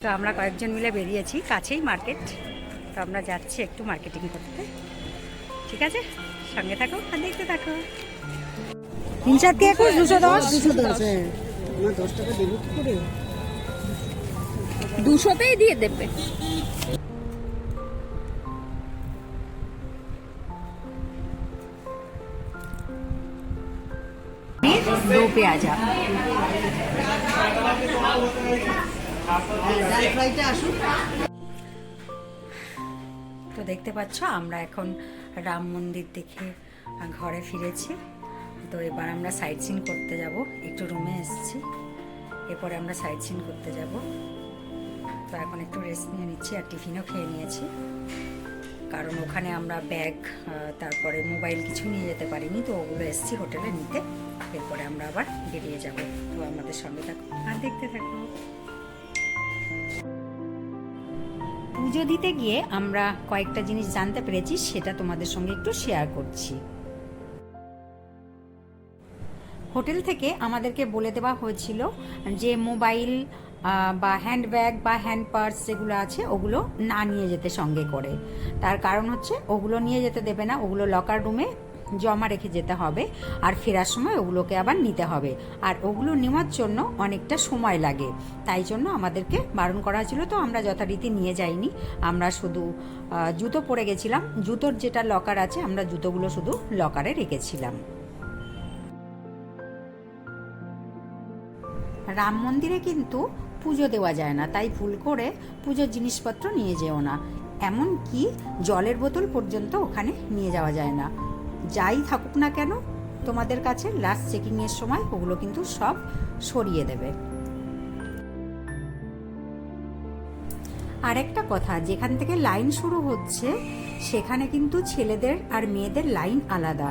তো আমরা কয়েকজন মিলে বেরিয়েছি, কাছেই মার্কেট। তো আমরা যাচ্ছি একটু মার্কেটিং করতে। ঠিক আছে, সঙ্গে থাকো আর দেখতে থাকো। 3-4 কে 210 হ্যাঁ। আমার 10 টাকা দেবো কি করে? 200তেই দিয়ে দেবে। दो পেঁয়াজা। তো দেখতে পাচ্ছ আমরা এখন রাম মন্দির দেখে ঘরে ফিরেছি। তো এবার আমরা সাইট সিন করতে যাব, একটু রুমে এসেছি, এরপরে আমরা সাইট সিন করতে যাব। তো এখন একটু রেস্ট নিয়ে নিচ্ছি আর টিফিনও খেয়ে নিয়েছি, কারণ ওখানে আমরা ব্যাগ তারপরে মোবাইল কিছু নিয়ে যেতে পারিনি, তো ওগুলো এসেছি হোটেলে নিতে। এরপরে আমরা আবার বেরিয়ে যাব। তো আমাদের সঙ্গে থাকো আর দেখতে থাকো। পুজো দিতে গিয়ে আমরা কয়েকটা জিনিস জানতে পেরেছি, সেটা তোমাদের সঙ্গে একটু শেয়ার করছি। হোটেল থেকে আমাদেরকে বলে দেওয়া হয়েছিল যে মোবাইল বা হ্যান্ড ব্যাগ বা হ্যান্ড পার্স যেগুলো আছে ওগুলো না নিয়ে যেতে সঙ্গে করে। তার কারণ হচ্ছে ওগুলো নিয়ে যেতে দেবে না, ওগুলো লকার রুমে জমা রেখে যেতে হবে, আর ফেরার সময় ওগুলোকে আবার নিতে হবে, আর ওগুলো নেওয়ার জন্য অনেকটা সময় লাগে। তাই জন্য আমাদেরকে বারণ করা হয়েছিল। তো আমরা যথারীতি নিয়ে যাইনি, আমরা শুধু জুতো পরে গেছিলাম। জুতোর যেটা লকার আছে আমরা জুতোগুলো শুধু লকারে রেখেছিলাম। রাম মন্দিরে কিন্তু পুজো দেওয়া যায় না, তাই ভুল করে পুজোর জিনিসপত্র নিয়ে যেও না। এমনকি জলের বোতল পর্যন্ত ওখানে নিয়ে যাওয়া যায় না। যাই থাকুক না কেন তোমাদের কাছে লাস্ট চেকিংয়ের সময় ওগুলো কিন্তু সব সরিয়ে দেবে। আরেকটা কথা, যেখান থেকে লাইন শুরু হচ্ছে সেখানে কিন্তু ছেলেদের আর মেয়েদের লাইন আলাদা,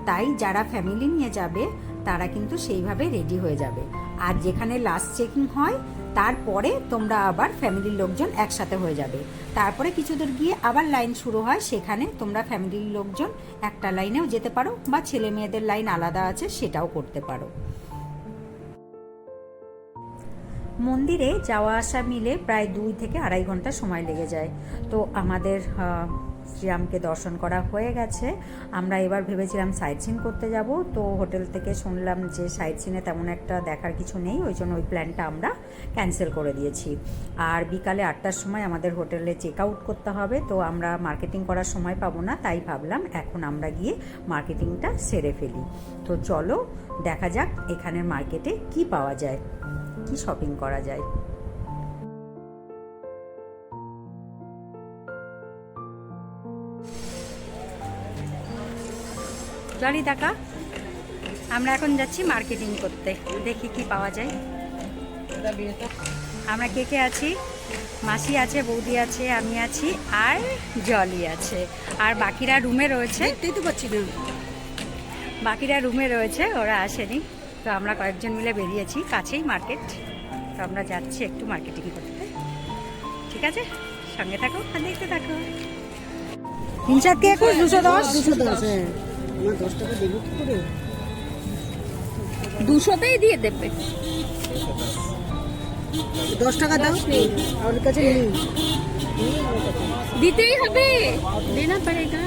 তাই যারা ফ্যামিলি নিয়ে যাবে তারা কিন্তু সেইভাবে রেডি হয়ে যাবে। আর যেখানে লাস্ট চেকিং হয় তারপরে তোমরা আবার ফ্যামিলির লোকজন একসাথে হয়ে যাবে। তারপরে কিছু দূর গিয়ে আবার লাইন শুরু হয়, সেখানে তোমরা ফ্যামিলির লোকজন একটা লাইনেও যেতে পারো, বা ছেলে মেয়েদের লাইন আলাদা আছে সেটাও করতে পারো। মন্দিরে যাওয়া আসা মিলে প্রায় 2 থেকে 2.5 ঘন্টা সময় লেগে যায়। তো আমাদের শ্রীরামকে দর্শন করা হয়ে গেছে। আমরা এবার ভেবেছিলাম সাইট সিন করতে যাব, তো হোটেল থেকে শুনলাম যে সাইট সিনে তেমন একটা দেখার কিছু নেই, ওই জন্য ওই প্ল্যানটা আমরা ক্যান্সেল করে দিয়েছি। আর বিকালে 8টার সময় আমাদের হোটেলে চেক আউট করতে হবে, তো আমরা মার্কেটিং করার সময় পাবো না, তাই ভাবলাম এখন আমরা গিয়ে মার্কেটিংটা সেরে ফেলি। তো চলো দেখা যাক এখানের মার্কেটে কি পাওয়া যায়, কি শপিং করা যায়। চলি দেখা, আমরা এখন যাচ্ছি মার্কেটিং করতে, দেখি কি পাওয়া যায়। আমরা কে কে আছি? মাসি আছে, বৌদি আছে, আমি আছি, আর জলি আছে, আর বাকিরা রুমে রয়েছে। দেখতেই তো পাচ্ছি না, বাকিরা রুমে রয়েছে, ওরা আসেনি। তো আমরা কয়েকজন মিলে বেরিয়েছি, কাছেই মার্কেট। তো আমরা যাচ্ছি একটু মার্কেটিং করতে। ঠিক আছে, সঙ্গে থাকো আর দেখতে থাকো। 3-4 কে 210 হ্যাঁ। আমার 10 টাকা দেবো কি করে? 200তেই দিয়ে দেবে। 10 টাকা দাও, আমার কাছে নেই। দিতেই হবে, দেনা পড়েগা।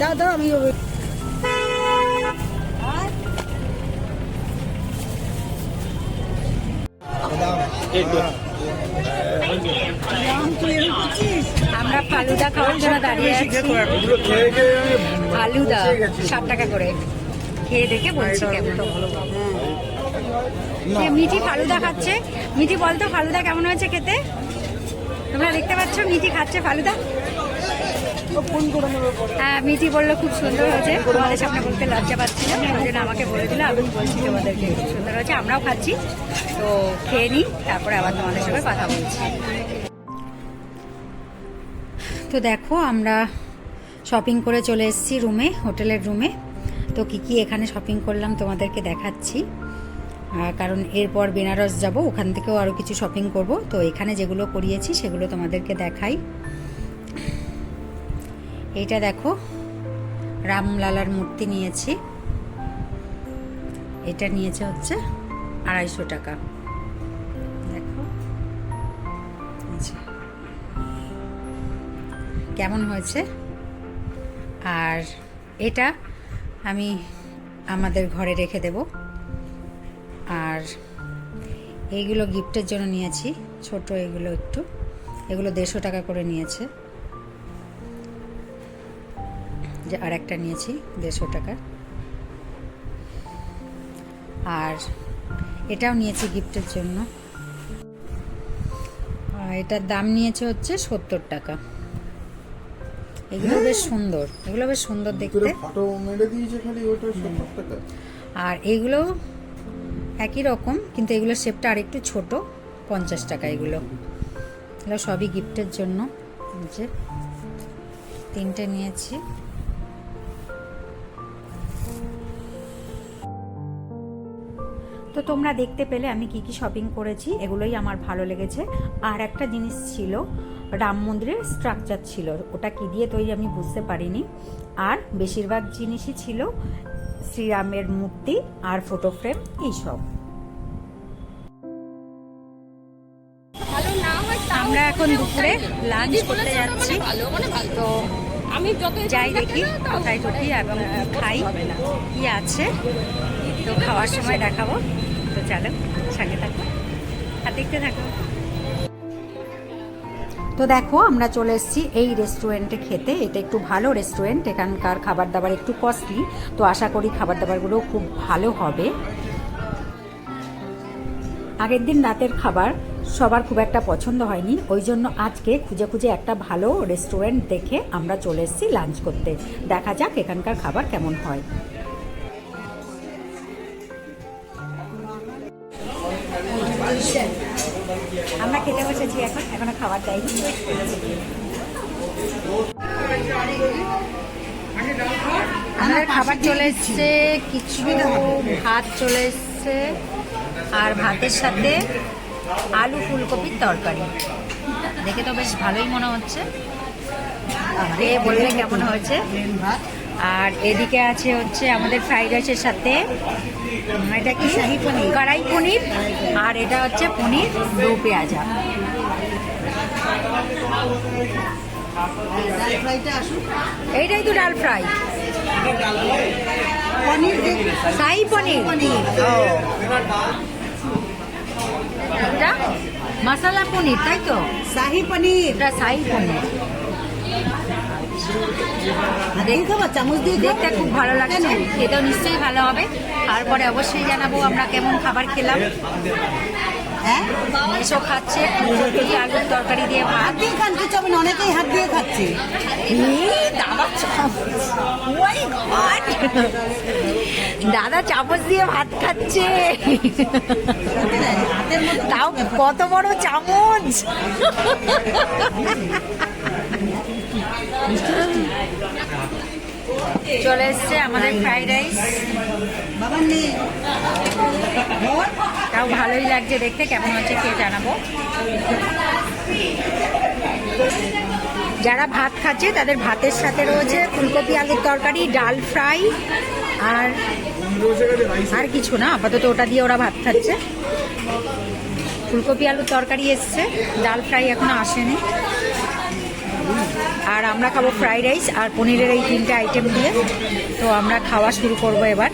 দাও দাও, আমি আমরা ফালুদা খাওয়ার জন্য দাঁড়িয়ে আছি। ফালুদা 7 টাকা করে, খেয়ে দেখে বলছি কেমন। মিঠি ফালুদা খাচ্ছে। মিঠি বলতো ফালুদা কেমন হয়েছে খেতে? তোমরা দেখতে পাচ্ছ মিঠি খাচ্ছে ফালুদা। হ্যাঁ, মিঠি বললো খুব সুন্দর হয়েছে। তোমাদের সামনে বলতে লজ্জা পাচ্ছিল, ওই জন্য আমাকে বলে দিল, আমি বলছি তোমাদেরকে খুব সুন্দর হয়েছে। আমরাও খাচ্ছি, তো খেয়ে নিই, তারপরে আবার তোমাদের সঙ্গে কথা বলছি। তো দেখো আমরা শপিং করে চলে এসেছি রুমে, হোটেলের রুমে। তো কি এখানে শপিং করলাম তোমাদেরকে দেখাচ্ছি, কারণ এরপর বেনারস যাব, ওখান থেকেও আরও কিছু শপিং করব। তো এখানে যেগুলো করিয়েছি সেগুলো তোমাদেরকে দেখাই। এইটা দেখো, রামলালার মূর্তি নিয়েছি, এটা নিয়েছে হচ্ছে 250 টাকা। দেখো যে কেমন হয়েছে। আর এটা আমি আমাদের ঘরে রেখে দেব। আর এইগুলো গিফটের জন্য নিয়েছি, ছোট এগুলো একটু, এগুলো 150 টাকা করে নিয়েছে। যে আর একটা নিয়েছি 150 টাকা। আর এটাও নিয়েছি গিফটের জন্য, এটার দাম নিয়েছে হচ্ছে 70 টাকা। এগুলো বেশ সুন্দর, এগুলো বেশ সুন্দর দেখতে। ফটো মেরে দিয়েছে খালি, ওটা 70 টাকা। আর এগুলো একই রকম, কিন্তু এগুলোর শেপটা আরেকটু ছোট, 50 টাকা। এগুলো সবই গিফটের জন্য। যে 3টে নিয়েছি। তো তোমরা দেখতে পেলে আমি কি কি শপিং করেছি, এগুলোই আমার ভালো লেগেছে। আর একটা জিনিস ছিল, রাম মন্দিরের স্ট্রাকচার ছিল, ওটা কি দিয়ে তৈরি আমি বুঝতে পারিনি। আর বেশিরভাগ জিনিসই ছিল শ্রীরামের মূর্তি আর ফটো ফ্রেম, এইসব। আমরা এখন দুপুরে লাঞ্চ করতে যাচ্ছি। তো আমি যত যাই দেখি কোথায় ঢুকি এবং খাই, কি আছে। তো খাওয়ার সময় দেখাবো। তো চলো সঙ্গে থাকো আর দেখতে থাকো। তো দেখো আমরা চলে এসেছি এই রেস্টুরেন্টে খেতে। এটা একটু ভালো রেস্টুরেন্ট, এখানকার খাবার দাবার একটু কস্টলি, তো আশা করি খাবার দাবারগুলো খুব ভালো হবে। আগের দিন রাতের খাবার সবার খুব একটা পছন্দ হয়নি, ওই জন্য আজকে খুঁজে খুঁজে একটা ভালো রেস্টুরেন্ট দেখে আমরা চলে এসেছি লাঞ্চ করতে। দেখা যাক এখানকার খাবার কেমন হয়। আমরা খেতে বসেছি, এখনো খাবার দেয়নি। আমাদের খাবার চলে এসছে, কিছু ভাত চলে এসছে, আর ভাতের সাথে আলু ফুলকপির তরকারি। দেখে তো বেশ ভালোই মনে হচ্ছে, খেয়ে বললে কেমন হয়েছে। আর এদিকে আছে হচ্ছে আমাদের ফ্রাইড রাইসের সাথে এটা কি শাহি পনির, কড়াই পনির। আর এটা হচ্ছে পনির দো পেঁয়াজা। এইটাই তো ডাল ফ্রাই, শাহি পনির। এটা মশলা পনির, তাই তো? শাহি পনির। এটা শাহি পনির। চামচ দিয়ে দেখতে খুব ভালো লাগছে, খেতেও নিশ্চয়ই ভালো হবে। তারপরে অবশ্যই জানাবো আমরা কেমন খাবার খেলাম। হ্যাঁ, এসব খাচ্ছে ফুলকপি আলুর তরকারি দিয়ে ভাত। হাত দিয়ে খান, কিছু হবে না, অনেকেই হাত দিয়ে খাচ্ছে। দাদা চামচ দিয়ে ভাত খাচ্ছে, তাও কত বড় চামচ। চলে এসছে আমাদের ফ্রাইড রাইস। বাবার নেই, তাও ভালোই লাগছে দেখতে, কেমন হচ্ছে খেয়ে জানাবো। যারা ভাত খাচ্ছে তাদের ভাতের সাথে রয়েছে ফুলকপি আলুর তরকারি, ডাল ফ্রাই, আর কিছু না, আপাতত ওটা দিয়ে ওরা ভাত খাচ্ছে। ফুলকপি আলুর তরকারি এসছে, ডাল ফ্রাই এখনো আসেনি। আর আমরা খাবো ফ্রাইড রাইস আর পনিরের এই 3টে আইটেম দিয়ে। তো আমরা খাওয়া শুরু করবো এবার।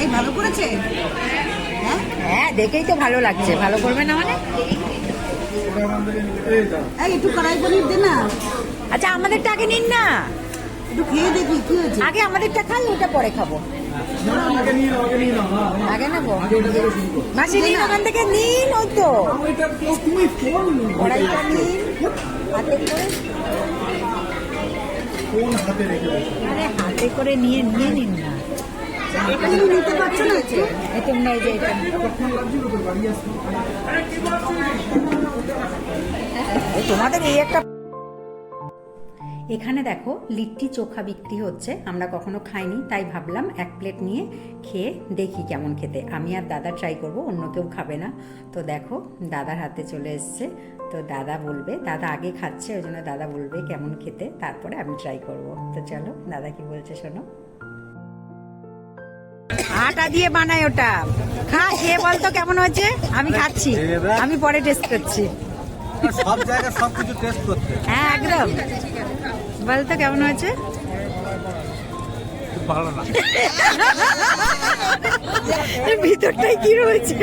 এই ভালো করেছে। হ্যাঁ হ্যাঁ, দেখেই তো ভালো লাগছে, ভালো করবে না মানে। এই একটু কড়াই পনির দে না, আচ্ছা আমাদেরটা আগে নিন না, একটু খেয়ে দেখি কি হয়েছে। আগে আমাদেরটা খাই, ওটা পরে খাবো। আগে নেবো মাসি, নিন ওখান থেকে নিন। ওই তো কড়াইটা নিন হাতে করে, আরে হাতে করে নিয়ে নিন না। এটা তুমি নিতে পারছো না? এই তোমরা এই যে এটা তোমাদের এই একটা। এখানে দেখো লিট্টি চোখা বিক্রি হচ্ছে, আমরা কখনো খাইনি, তাই ভাবলাম 1 প্লেট নিয়ে খেয়ে দেখি কেমন খেতে। আমি আর দাদা ট্রাই করব, অন্য কেউ খাবে না। তো দেখো দাদার হাতে চলে এসছে তো দাদা বলবে, দাদা আগে খাচ্ছে ওই জন্য দাদা বলবে কেমন খেতে, তারপরে আমি ট্রাই করব। তো চলো দাদা কি বলছে শোনো। আটা দিয়ে বানায় ওটা, খা খেয়ে বলতো কেমন হয়েছে। আমি খাচ্ছি, আমি পরে টেস্ট করছি। সব জায়গায় সবকিছু টেস্ট করতে হ্যাঁ একদম, বলতো কেমন হয়েছে। ভালো না। ভিতরটাই কি রয়েছে।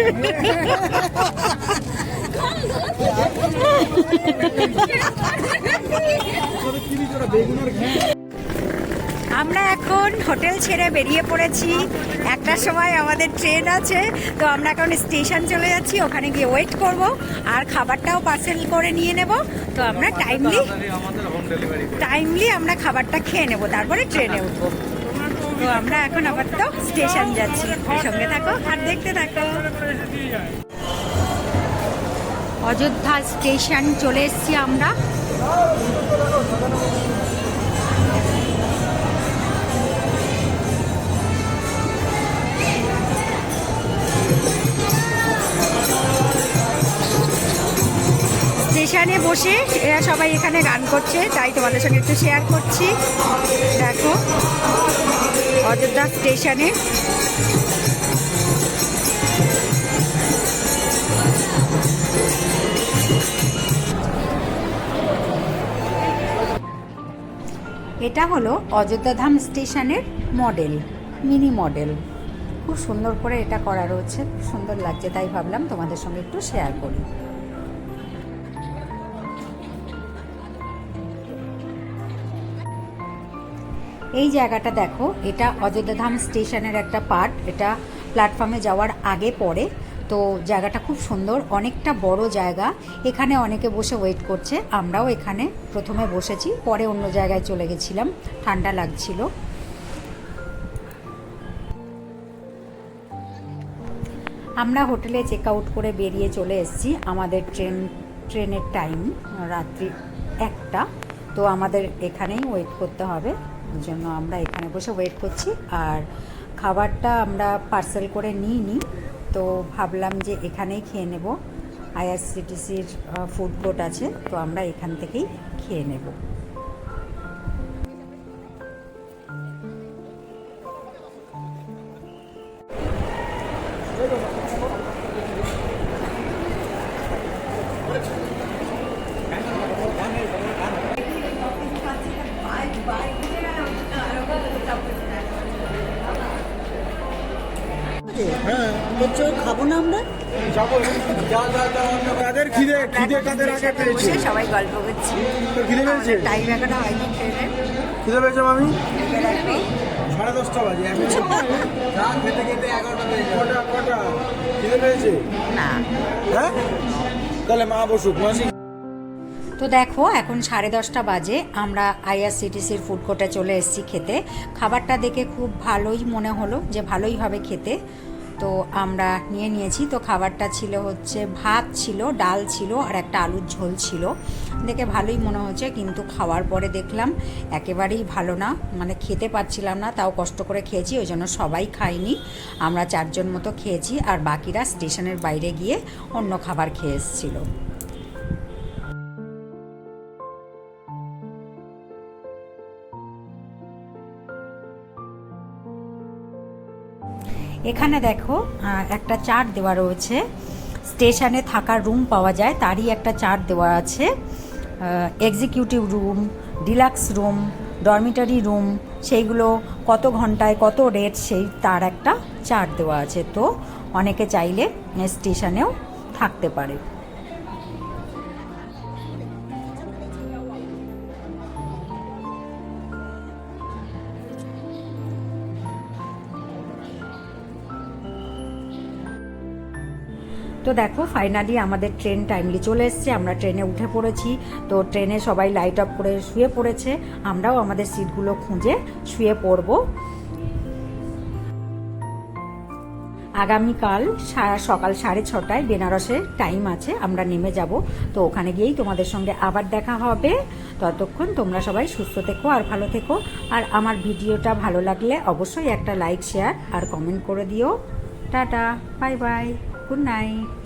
আমরা এখন হোটেল ছেড়ে বেরিয়ে পড়েছি, একটার সময় আমাদের ট্রেন আছে। তো আমরা এখন স্টেশন চলে যাচ্ছি, ওখানে গিয়ে ওয়েট করব আর খাবারটাও পার্সেল করে নিয়ে নেব। তো আমরা টাইমলি আমরা খাবারটা খেয়ে নেব, তারপরে ট্রেনে উঠবো। তো আমরা এখন আপাতত স্টেশন যাচ্ছি, সঙ্গে থাকো আর দেখতে থাকো। অযোধ্যা স্টেশন চলে এসেছি আমরা। স্টেশনে বসে এরা সবাই এখানে গান করছে, তাই তোমাদের সঙ্গে একটু শেয়ার করছি। দেখো অযোধ্যা স্টেশনে এটা হলো অযোধ্যাধাম স্টেশনের মডেল, মিনি মডেল। খুব সুন্দর করে এটা করা রয়েছে, খুব সুন্দর লাগছে, তাই ভাবলাম তোমাদের সঙ্গে একটু শেয়ার করি। এই জায়গাটা দেখো, এটা অযোধ্যাধাম স্টেশনের একটা পার্ট, এটা প্ল্যাটফর্মে যাওয়ার আগে পড়ে। তো জায়গাটা খুব সুন্দর, অনেকটা বড় জায়গা। এখানে অনেকে বসে ওয়েট করছে, আমরাও এখানে প্রথমে বসেছি, পরে অন্য জায়গায় চলে গেছিলাম, ঠান্ডা লাগছিল। আমরা হোটেলে চেক আউট করে বেরিয়ে চলে এসেছি। আমাদের ট্রেনের টাইম রাত্রি 1টা, তো আমাদের এখানেই ওয়েট করতে হবে, ওই জন্য আমরা এখানে বসে ওয়েট করছি। আর খাবারটা আমরা পার্সেল করে নিই, তো ভাবলাম যে এখানেই খেয়ে নেব। আইআরসিটিসির ফুড কোর্ট আছে, তো আমরা এখান থেকেই খেয়ে নেব। খাবো না আমরা, যাবো কাদের খিদে কাদের আগে পেয়েছে, সবাই গল্প করছি। খিদে পেয়েছে, টাইম এখনো হয়নি ট্রেনের। খিদে পেয়েছে মামি, 10:30 বাজে, খেতে খেতে 11টা বেজে কটা খিদে পেয়েছে না। হ্যাঁ তাহলে মা বসুক মাসি। তো দেখো এখন 10:30 বাজে, আমরা আইআরসিটিসির ফুড কোর্টে চলে এসেছি খেতে। খাবারটা দেখে খুব ভালোই মনে হলো যে ভালোই হবে খেতে, তো আমরা নিয়েছি। তো খাবারটা ছিল হচ্ছে ভাত ছিল, ডাল ছিল আর একটা আলুর ঝোল ছিল, দেখে ভালোই মনে হচ্ছে। কিন্তু খাওয়ার পরে দেখলাম একেবারেই ভালো না, মানে খেতে পারছিলাম না, তাও কষ্ট করে খেয়েছি, ওই জন্য সবাই খাইনি, আমরা 4 জন মতো খেয়েছি, আর বাকিরা স্টেশনের বাইরে গিয়ে অন্য খাবার খেয়ে এসেছিলো। এখানে দেখো একটা চার্ট দেওয়া রয়েছে, স্টেশনে থাকার রুম পাওয়া যায়, তারই একটা চার্ট দেওয়া আছে। Executive room, deluxe room, dormitory room, সেইগুলো কত ঘন্টায় কত রেট, সেই তার একটা চার্ট দেওয়া আছে। তো অনেকে চাইলে স্টেশনেও থাকতে পারে। তো দেখো ফাইনালি আমাদের ট্রেন টাইমলি চলে এসছে, আমরা ট্রেনে উঠে পড়েছি। তো ট্রেনে সবাই লাইট অফ করে শুয়ে পড়েছে, আমরাও আমাদের সিটগুলো খুঁজে শুয়ে পড়ব। আগামীকাল সকাল 6:30টায় বেনারসের টাইম আছে, আমরা নেমে যাব। তো ওখানে গিয়েই তোমাদের সঙ্গে আবার দেখা হবে। ততক্ষণ তোমরা সবাই সুস্থ থেকো আর ভালো থেকো। আর আমার ভিডিওটা ভালো লাগলে অবশ্যই একটা লাইক, শেয়ার আর কমেন্ট করে দিও। Tata, bye bye, good night.